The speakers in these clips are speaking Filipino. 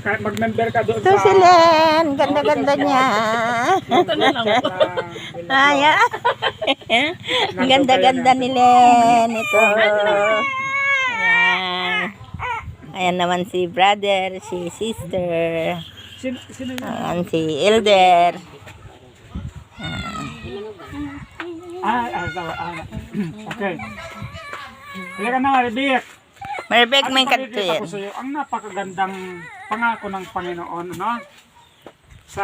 kahit mag-member ka doon Ito si Len. Ganda-ganda niya. Ay, ang ganda-ganda ni Len. Ito. Ayan. Ayan naman si brother, si sister. Sino yun? Ayan si Elder. Okay. Halika na, Rebek. Maribek, may Pakikita kantuin. ko sa iyo ang napakagandang pangako ng Panginoon, ano? Sa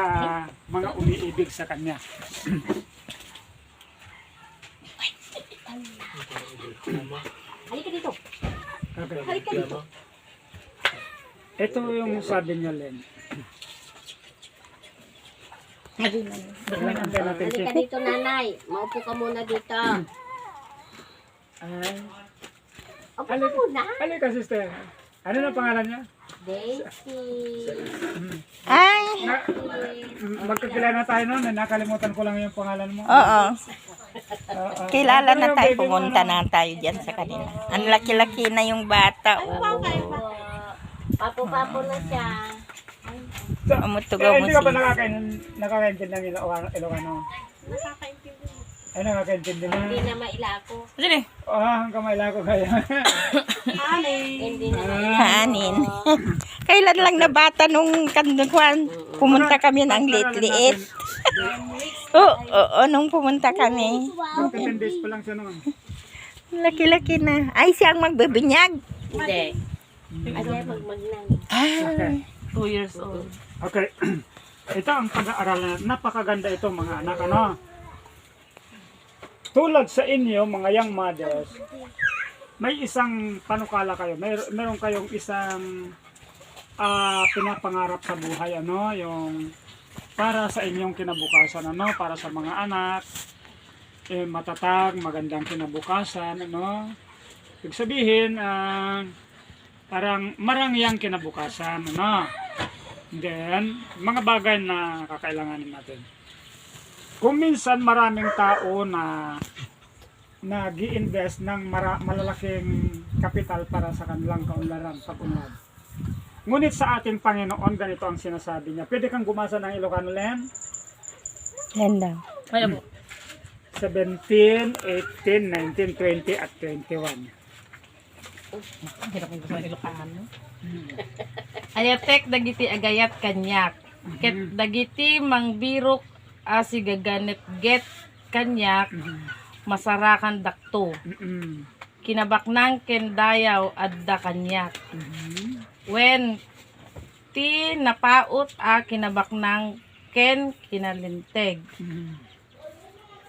mga umiibig sa Kanya. Halika dito. Okay. Halika dito. Ito yung sabi niya, Len. Halika dito, nanay. Maupo ka muna dito. Upo ka muna. Halika, sister. Ano na pangalan niya? Daisy. Ay, Magkakilala tayo noon. Nakalimutan ko lang yung pangalan mo. oo. Oo. Kilala na Ano yung tayo. baby mo, Pumunta ano? na tayo dyan sa kanila. Ang laki-laki na yung bata. Oh. Papo-papo na siya. Umutugaw mo Hindi ka ba si... nakakaintindi ng Ilocano? Ay, nakakaintindi na. Hindi na mailako. Hanggang may lako kaya. Hindi na mailako. Hanin. Kailan lang na bata nung kandukuan. Pumunta kami ng liit-liit. Oo, nung pumunta kami. 10 days pa lang siya noon. Laki-laki na. Ay, siyang magbibinyag. Hindi. Ay, magmagnan. Ah, 2 years old. Okay. Ito ang pag-aaralan. Napakaganda ito mga anak. Ano? Tulad sa inyo, mga young mothers, may isang panukala kayo. Meron kayong isang pinapangarap sa buhay. Ano? Yung para sa inyong kinabukasan. Ano? Para sa mga anak. Matatag, magandang kinabukasan. Ano? Ibig sabihin, parang marangyang kinabukasan. Ano? Then, mga bagay na kakailanganin natin. Kung minsan maraming tao na nag-i-invest ng malalaking kapital para sa kanilang kaunlaran, pag-unlad. Ngunit sa ating Panginoon, ganito ang sinasabi niya. Pwede kang gumasa ng Ilocano, Len? yan daw. Kaya po. 17, 18, 19, 20, at 21. Hirap mo gusto ng Ilocano. Ayatek dagiti agayat kanyak. Ket dagiti mangbirok asi gaganit get kanyak masarakan dakto. Kinabaknang ken dayaw adda kanyak. When ti napaot a kinabaknang ken kinalinteg.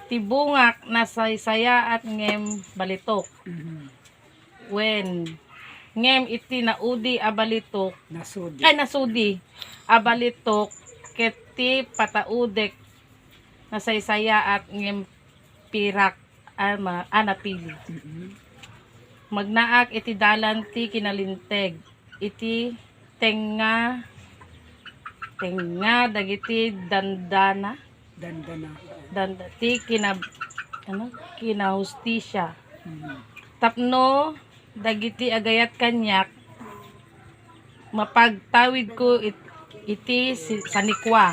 Tibungak nasaysaya at ngem balitok. When ngem iti naudi abalitok Nasudi. ay nasudi abalitok keti pataudek nasaysaya at ngem pirak anapili magnaak iti dalan ti kinalinteg iti tenga dagiti dandana ti kinahustisya tapno dagiti agayat kanyak mapagtawid ko iti sanikwa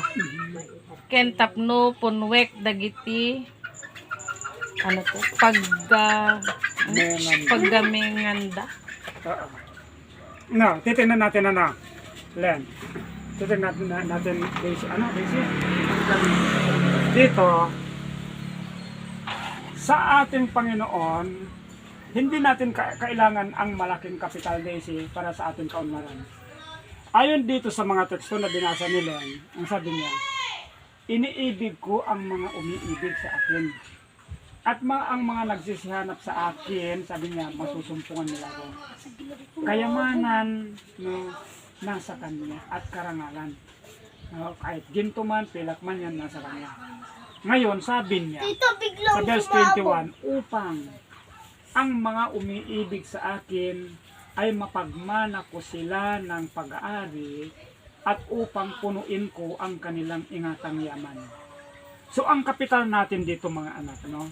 ken tapno punwek dagiti paggaminganda. Oo. No, titingnan natin Len. Titingnan natin Daisy. Daisy? Dito, sa ating Panginoon, hindi natin kailangan ang malaking kapital, Daisy, para sa ating kaunlaran. Ayon dito sa mga teksto na binasa ni Len, ang sabi niya, iniibig ko ang mga umiibig sa akin. At ang mga nagsisihanap sa akin, sabi niya, masusumpungan nila ako. Kayamanan, no, nasa kanya at karangalan. No, kahit ginto man, pilak man yan, nasa kanya. Ngayon, sabi niya, sa verse 21, upang ang mga umiibig sa akin ay mapagmana ko sila ng pag-aari at upang punuin ko ang kanilang ingatang yaman. So ang kapital natin dito mga anak, no?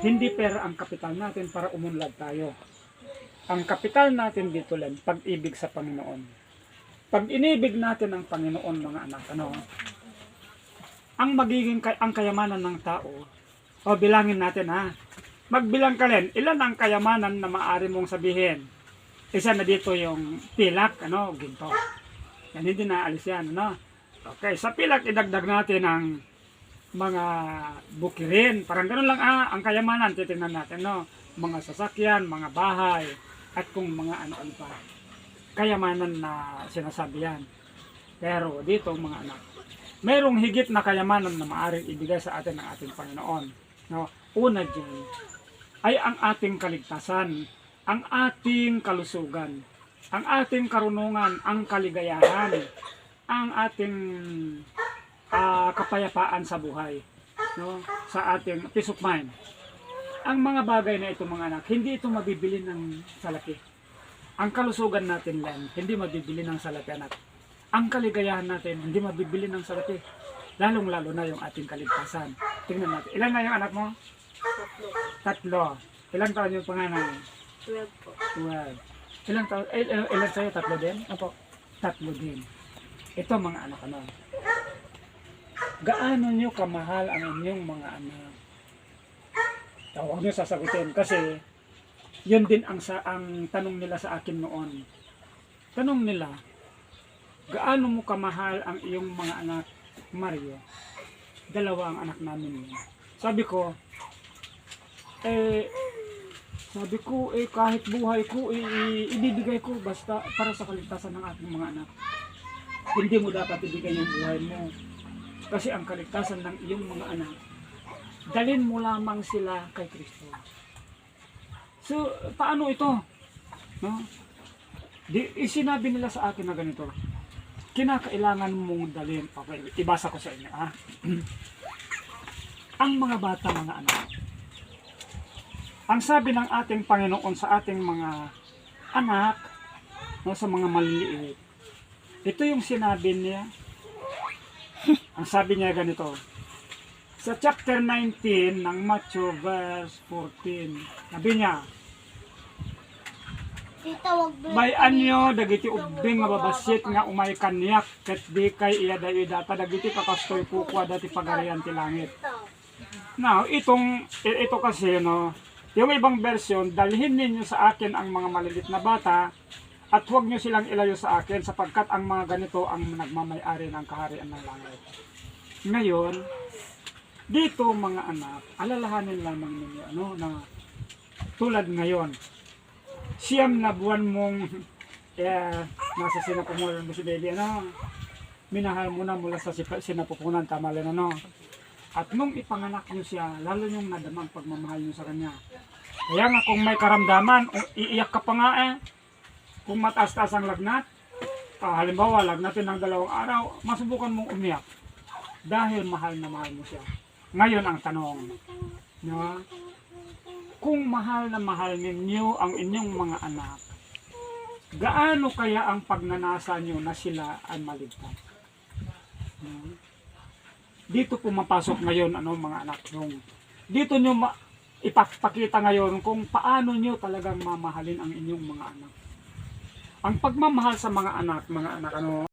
Hindi pera ang kapital natin para umunlad tayo. Ang kapital natin dito lang, pag-ibig sa Panginoon. pag inibig natin ang Panginoon, mga anak, ang magiging ang kayamanan ng tao, o bilangin natin ha, magbilang ka rin, ilan ang kayamanan na maaari mong sabihin? Isa na dito yung pilak, ginto. Yan, hindi na alis yan, Okay, sa pilak, idagdag natin ang mga bukirin. Parang ganun lang, ang kayamanan, titingnan natin, mga sasakyan, mga bahay, at kung mga ano-ano pa. Kayamanan na sinasabi yan. Pero dito, mga anak, mayroong higit na kayamanan na maaaring ibigay sa atin ng ating Panginoon. Una dyan, ay ang ating kaligtasan, ang ating kalusugan, ang ating karunungan, ang kaligayahan, ang ating kapayapaan sa buhay, sa ating peace of mind. Ang mga bagay na ito, mga anak, hindi ito mabibili ng salapi. Ang kalusugan natin lang, hindi mabibili ng salapi, anak. Ang kaligayahan natin, hindi mabibili ng salapi. Lalong-lalo na yung ating kaligtasan. Tingnan natin. Ilan na yung anak mo? 3. Ilang taon yung panganay? 12 po. 12. Ilang taon? Ilan sa'yo? 3 din? Opo. 3 din. Ito mga anak, gaano nyo kamahal ang inyong mga anak? Huwag nyo sasagutin kasi yun din ang tanong nila sa akin noon. Tanong nila, gaano mo kamahal ang iyong mga anak, Mario? 2 ang anak namin. Sabi ko, kahit buhay ko, ibibigay ko basta para sa kaligtasan ng ating mga anak. Hindi mo dapat ibigay yung buhay mo. Kasi ang kaligtasan ng iyong mga anak, dalhin mo lamang sila kay Kristo. So, paano ito? Sinabi nila sa akin na ganito, kinakailangan mong dalhin. Okay, ibasa ko sa inyo. Ang mga bata, mga anak, ang sabi ng ating Panginoon sa ating mga anak, sa mga maliliit, ito yung sinabi niya. Ang sabi niya ganito, sa chapter 19 ng Matthew verse 14, sabi niya, bayan nyo, dagiti ubing nga babasit nga umay kanyak, ket di kay iya dayo data, dagiti kakastoy kukwa dati pagarian ti langit. Now, ito kasi, yung ibang version, dalhin ninyo sa akin ang mga malilit na bata, at huwag nyo silang ilayo sa akin, sapagkat ang mga ganito ang nagmamay-ari ng kaharian ng langit. Ngayon, dito mga anak, alalahanin lamang ninyo, na tulad ngayon, 9 na buwan mong nasa sinapupunan mo si baby, minahal mo na mula sa sinapupunan, tama rin, at nung ipanganak nyo siya, lalo yung nadamang pagmamahal nyo sa kanya. Kaya nga kung may karamdaman, iiyak ka pa nga kung mataas-taas ang lagnat, halimbawa lagnatin ng 2 araw, masubukan mong umiyak dahil mahal na mahal mo siya. Ngayon ang tanong, kung mahal na mahal ninyo ang inyong mga anak, gaano kaya ang pagnanasa nyo na sila ay maligtas? Dito pumapasok ngayon, mga anak, dito nyo ipapakita ngayon kung paano nyo talagang mamahalin ang inyong mga anak. Ang pagmamahal sa mga anak,